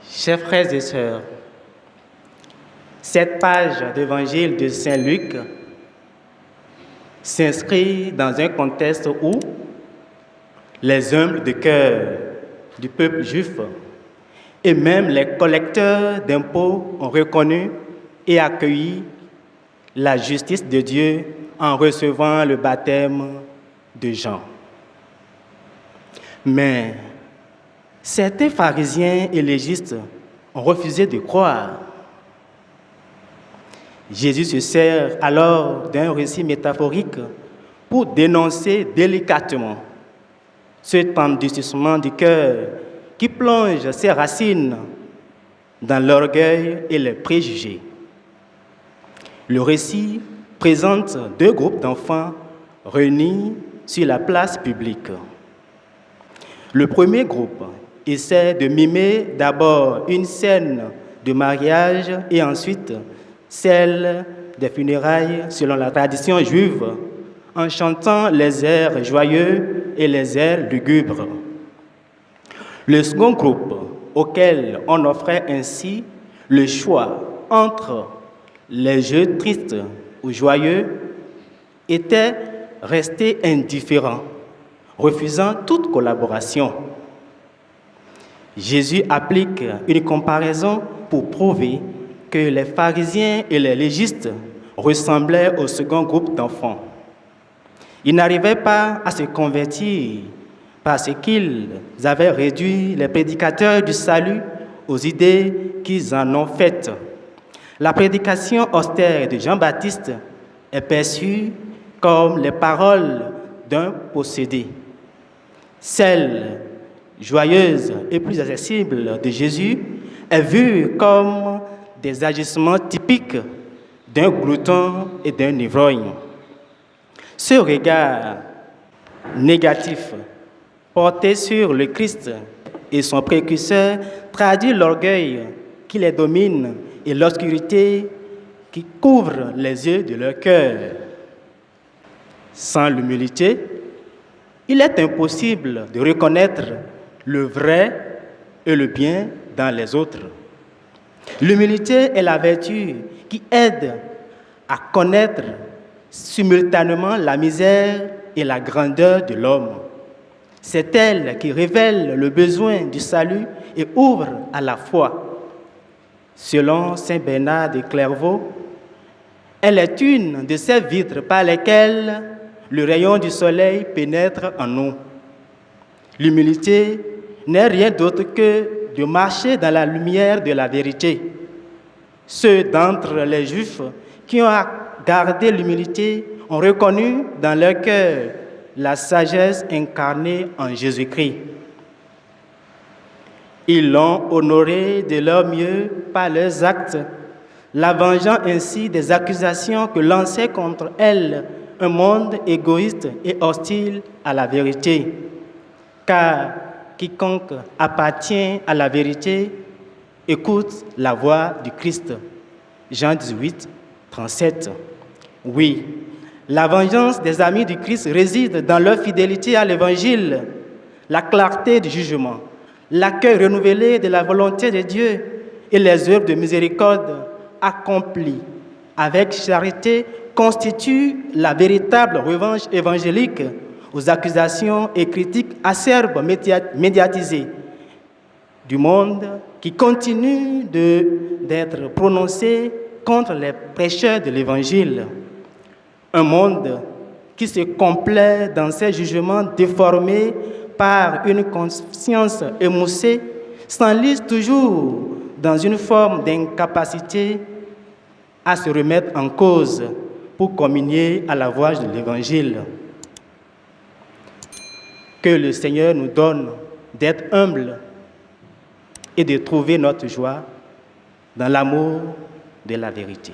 Chers frères et sœurs, cette page d'évangile de Saint Luc s'inscrit dans un contexte où les humbles de cœur du peuple juif et même les collecteurs d'impôts ont reconnu et accueilli la justice de Dieu en recevant le baptême de Jean. Mais certains pharisiens et légistes ont refusé de croire. Jésus se sert alors d'un récit métaphorique pour dénoncer délicatement cet endurcissement du cœur qui plonge ses racines dans l'orgueil et les préjugés. Le récit présente deux groupes d'enfants réunis sur la place publique. Le premier groupe essaie de mimer d'abord une scène de mariage et ensuite celle des funérailles selon la tradition juive, en chantant les airs joyeux et les airs lugubres. Le second groupe, auquel on offrait ainsi le choix entre les jeux tristes ou joyeux, était resté indifférent, refusant toute collaboration. Jésus applique une comparaison pour prouver que les pharisiens et les légistes ressemblaient au second groupe d'enfants. Ils n'arrivaient pas à se convertir parce qu'ils avaient réduit les prédicateurs du salut aux idées qu'ils en ont faites. La prédication austère de Jean-Baptiste est perçue comme les paroles d'un possédé. Celle joyeuse et plus accessible de Jésus est vue comme des agissements typiques d'un glouton et d'un ivrogne. Ce regard négatif porté sur le Christ et son précurseur traduit l'orgueil qui les domine et l'obscurité qui couvre les yeux de leur cœur. Sans l'humilité, il est impossible de reconnaître le vrai et le bien dans les autres. L'humilité est la vertu qui aide à connaître simultanément la misère et la grandeur de l'homme. C'est elle qui révèle le besoin du salut et ouvre à la foi. Selon saint Bernard de Clairvaux, elle est une de ces vitres par lesquelles le rayon du soleil pénètre en nous. L'humilité n'est rien d'autre que de marcher dans la lumière de la vérité. Ceux d'entre les Juifs qui ont gardé l'humilité ont reconnu dans leur cœur la sagesse incarnée en Jésus-Christ. Ils l'ont honoré de leur mieux par leurs actes, la vengeant ainsi des accusations que lançait contre elle un monde égoïste et hostile à la vérité. Car quiconque appartient à la vérité écoute la voix du Christ. Jean 18, 37. Oui, la vengeance des amis du Christ réside dans leur fidélité à l'Évangile, la clarté du jugement, l'accueil renouvelé de la volonté de Dieu et les œuvres de miséricorde accomplies avec charité constituent la véritable revanche évangélique aux accusations et critiques acerbes médiatisées du monde qui continuent d'être prononcées contre les prêcheurs de l'Évangile. Un monde qui se complaît dans ses jugements déformés par une conscience émoussée s'enlise toujours dans une forme d'incapacité à se remettre en cause pour communier à la voix de l'Évangile. Que le Seigneur nous donne d'être humbles et de trouver notre joie dans l'amour de la vérité.